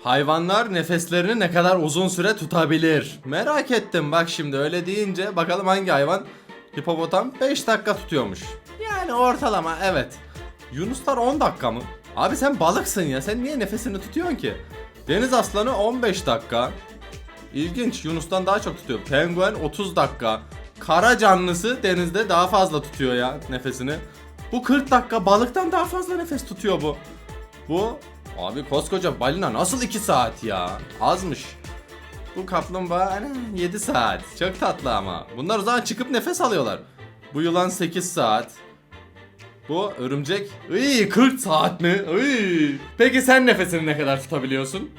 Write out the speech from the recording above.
Hayvanlar nefeslerini ne kadar uzun süre tutabilir? Merak ettim bak şimdi öyle deyince bakalım hangi hayvan? Hipopotam 5 dakika tutuyormuş. Yani ortalama evet. Yunuslar 10 dakika mı? Abi sen balıksın ya, sen niye nefesini tutuyorsun ki? Deniz aslanı 15 dakika. İlginç, Yunus'tan daha çok tutuyor. Penguen 30 dakika. Kara canlısı denizde daha fazla tutuyor ya nefesini. Bu 40 dakika, balıktan daha fazla nefes tutuyor bu. Bu abi koskoca balina nasıl 2 saat ya? Azmış. Bu kaplumbağa 7 saat. Çok tatlı ama. Bunlar o zaman çıkıp nefes alıyorlar. Bu yılan 8 saat. Bu örümcek 40 saat mi? Peki sen nefesini ne kadar tutabiliyorsun?